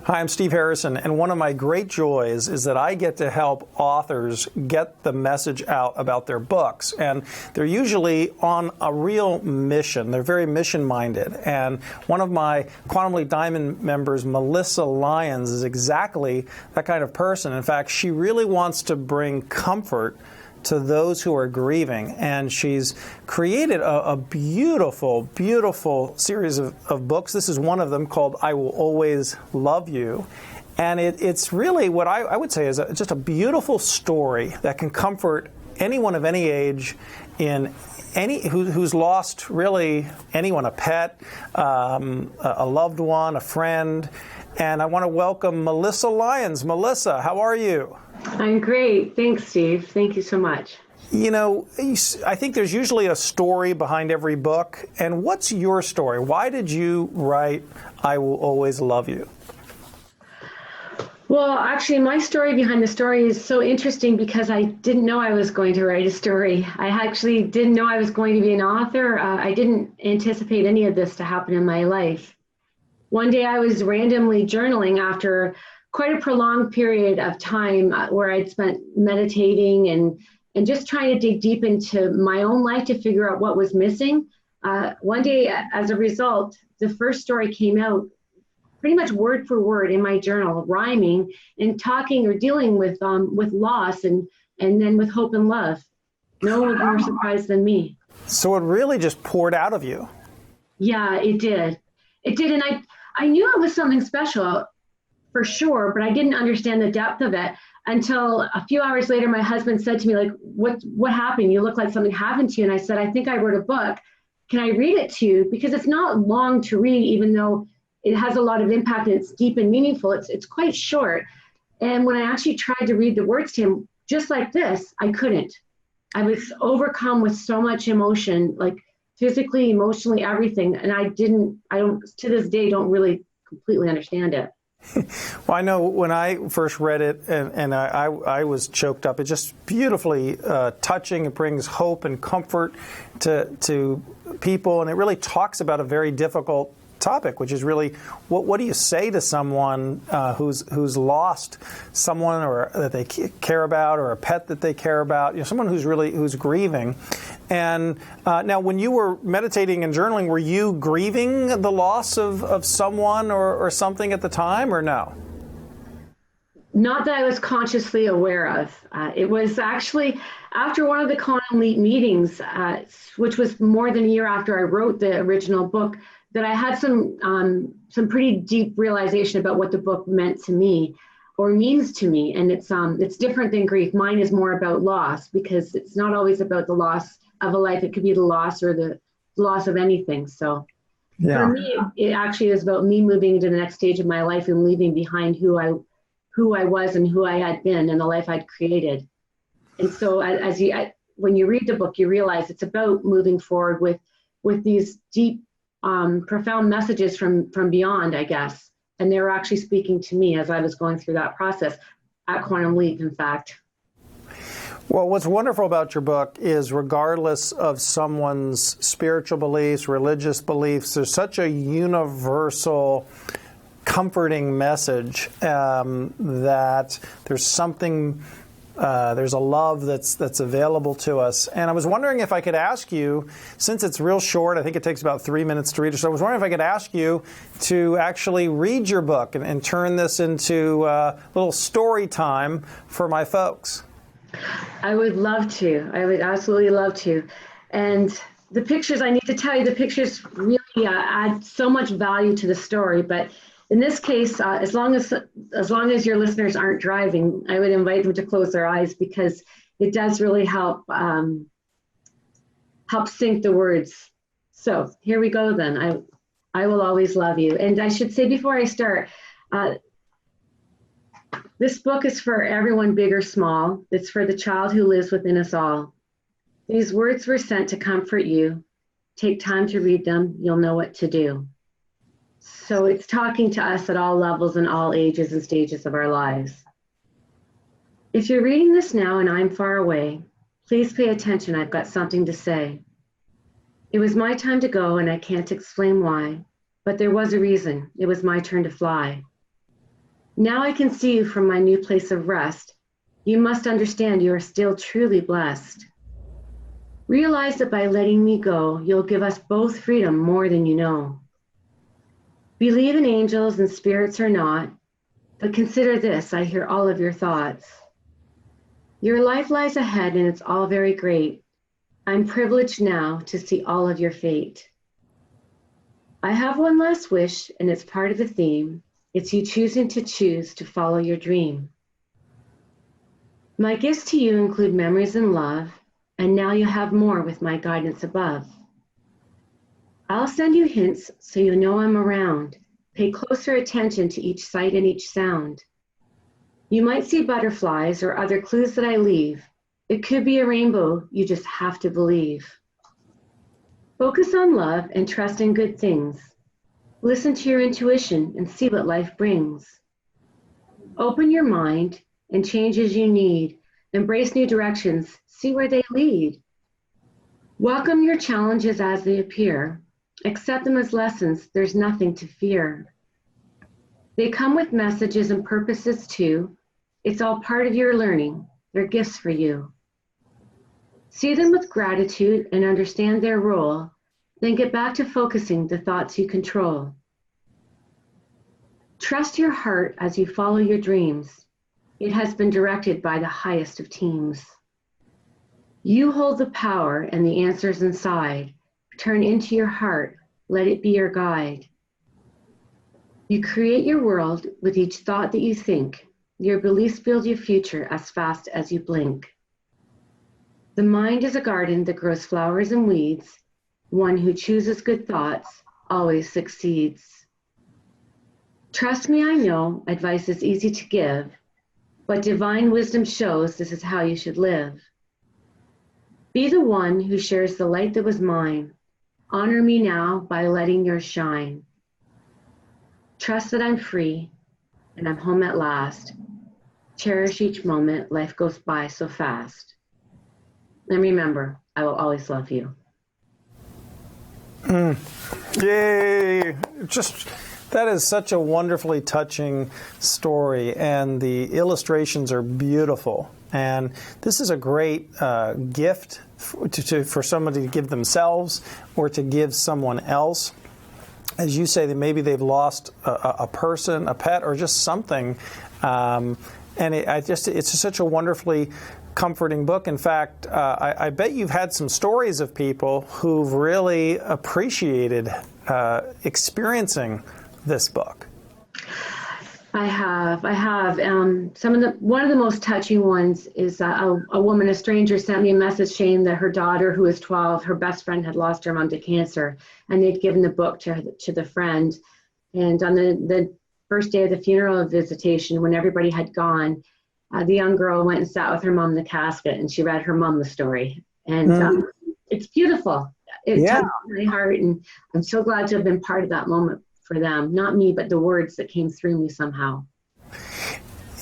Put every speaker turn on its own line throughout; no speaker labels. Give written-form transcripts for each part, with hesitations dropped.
Hi, I'm Steve Harrison, and one of my great joys is that I get to help authors get the message out about their books. And they're usually on a real mission. They're very mission-minded. And one of my Quantum Leap Diamond members, Melissa Lyons, is exactly that kind of person. In fact, she really wants to bring comfort to those who are grieving. And she's created a beautiful, beautiful series of books. This is one of them called I Will Always Love You. And it's really what I would say is just a beautiful story that can comfort anyone of any age who's lost really anyone, a pet, a loved one, a friend. And I want to welcome Melissa Lyons. Melissa, how are you?
I'm great. Thanks, Steve. Thank you so much.
You know, I think there's usually a story behind every book. And what's your story? Why did you write I Will Always Love You?
Well, actually, my story behind the story is so interesting because I didn't know I was going to write a story. I actually didn't know I was going to be an author. I didn't anticipate any of this to happen in my life. One day I was randomly journaling after quite a prolonged period of time where I'd spent meditating and just trying to dig deep into my own life to figure out what was missing. One day, as a result, the first story came out pretty much word for word in my journal, rhyming and talking or dealing with loss and then with hope and love. No one was more surprised than me.
So it really just poured out of you.
Yeah, it did. It did, and I knew it was something special for sure, but I didn't understand the depth of it until a few hours later. My husband said to me, like, what happened? You look like something happened to you. And I said, I think I wrote a book. Can I read it to you? Because it's not long to read, even though it has a lot of impact and it's deep and meaningful. It's quite short. And when I actually tried to read the words to him, just like this, I couldn't. I was overcome with so much emotion, like physically, emotionally, everything. And I don't, to this day, don't really completely understand it.
Well, I know when I first read it and I was choked up. It's just beautifully touching. It brings hope and comfort to people, and it really talks about a very difficult topic, which is really what do you say to someone who's lost someone or that they care about, or a pet that they care about, someone who's grieving. And now, when you were meditating and journaling, were you grieving the loss of someone or something at the time, or no?
Not that I was consciously aware of. It was actually after one of the Quantum Leap meetings, which was more than a year after I wrote the original book, that I had some pretty deep realization about what the book meant to me or means to me. And it's different than grief. Mine is more about loss, because it's not always about the loss of a life. It could be the loss or the loss of anything. So for me, it actually is about me moving into the next stage of my life and leaving behind who I was and who I had been and the life I'd created. And so when you read the book, you realize it's about moving forward with these deep, profound messages from beyond, I guess. And they were actually speaking to me as I was going through that process at Quantum Leap, in fact.
Well, what's wonderful about your book is, regardless of someone's spiritual beliefs, religious beliefs, there's such a universal, comforting message that there's something. There's a love that's available to us. And I was wondering if I could ask you, since it's real short, I think it takes about 3 minutes to read or so, I was wondering if I could ask you to actually read your book and turn this into a little story time for my folks.
I would love to. I would absolutely love to. And the pictures, I need to tell you, the pictures really add so much value to the story. But in this case, as long as your listeners aren't driving, I would invite them to close their eyes, because it does really help sync the words. So here we go then. I will always love you. And I should say before I start, this book is for everyone, big or small. It's for the child who lives within us all. These words were sent to comfort you. Take time to read them. You'll know what to do. So it's talking to us at all levels and all ages and stages of our lives. If you're reading this now and I'm far away, please pay attention. I've got something to say. It was my time to go, and I can't explain why, but there was a reason. It was my turn to fly. Now I can see you from my new place of rest. You must understand you are still truly blessed. Realize that by letting me go, you'll give us both freedom more than you know. Believe in angels and spirits or not, but consider this, I hear all of your thoughts. Your life lies ahead and it's all very great. I'm privileged now to see all of your fate. I have one last wish, and it's part of the theme. It's you choosing to choose to follow your dream. My gifts to you include memories and love, and now you have more with my guidance above. I'll send you hints so you know I'm around. Pay closer attention to each sight and each sound. You might see butterflies or other clues that I leave. It could be a rainbow, you just have to believe. Focus on love and trust in good things. Listen to your intuition and see what life brings. Open your mind and change as you need. Embrace new directions, see where they lead. Welcome your challenges as they appear. Accept them as lessons, there's nothing to fear. They come with messages and purposes too. It's all part of your learning, they're gifts for you. See them with gratitude and understand their role, then get back to focusing the thoughts you control. Trust your heart as you follow your dreams. It has been directed by the highest of teams. You hold the power and the answers inside. Turn into your heart, let it be your guide. You create your world with each thought that you think. Your beliefs build your future as fast as you blink. The mind is a garden that grows flowers and weeds. One who chooses good thoughts always succeeds. Trust me, I know advice is easy to give, but divine wisdom shows this is how you should live. Be the one who shares the light that was mine. Honor me now by letting yours shine. Trust that I'm free and I'm home at last. Cherish each moment, life goes by so fast. And remember, I will always love you.
Yay! That is such a wonderfully touching story, and the illustrations are beautiful. And this is a great gift for somebody to give themselves or to give someone else. As you say, that maybe they've lost a person, a pet, or just something. And it's just such a wonderfully comforting book. In fact, I bet you've had some stories of people who've really appreciated experiencing this book.
I have. One of the most touching ones is a woman, a stranger, sent me a message saying that her daughter, who was 12, her best friend had lost her mom to cancer, and they'd given the book to the friend. And on the first day of the funeral visitation, when everybody had gone, the young girl went and sat with her mom in the casket, and she read her mom the story. And it's beautiful. It touched my heart, and I'm so glad to have been part of that moment for them. Not me, but the words that came through me somehow.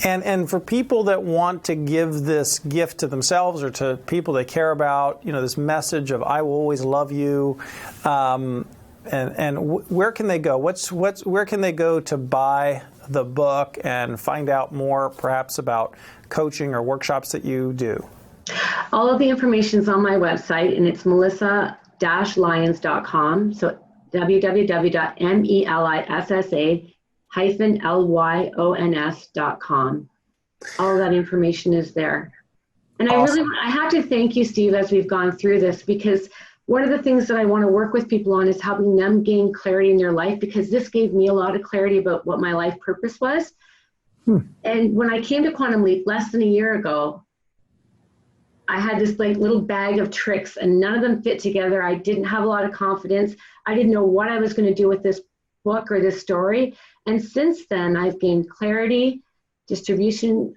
And for people that want to give this gift to themselves or to people they care about, this message of "I will always love you," where can they go? Where can they go to buy the book and find out more, perhaps about coaching or workshops that you do?
All of the information is on my website, and it's melissa-lyons.com. So www.melissa-lyons.com. All of that information is there. And awesome. I have to thank you, Steve, as we've gone through this, because one of the things that I want to work with people on is helping them gain clarity in their life, because this gave me a lot of clarity about what my life purpose was. And when I came to Quantum Leap less than a year ago, I had this little bag of tricks, and none of them fit together. I didn't have a lot of confidence. I didn't know what I was going to do with this book or this story. And since then, I've gained clarity, distribution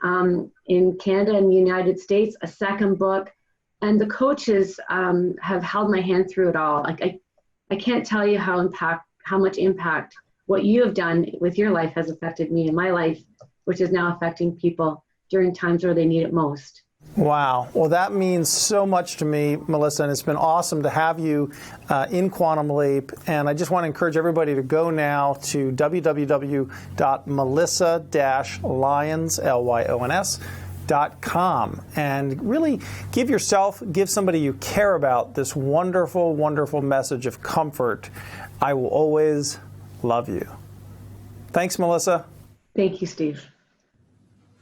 in Canada and the United States, a second book, and the coaches have held my hand through it all. I can't tell you how much impact what you have done with your life has affected me in my life, which is now affecting people during times where they need it most.
Wow. Well, that means so much to me, Melissa, and it's been awesome to have you in Quantum Leap. And I just want to encourage everybody to go now to www.melissa-lyons.com and really give somebody you care about this wonderful, wonderful message of comfort. I will always love you. Thanks, Melissa.
Thank you, Steve.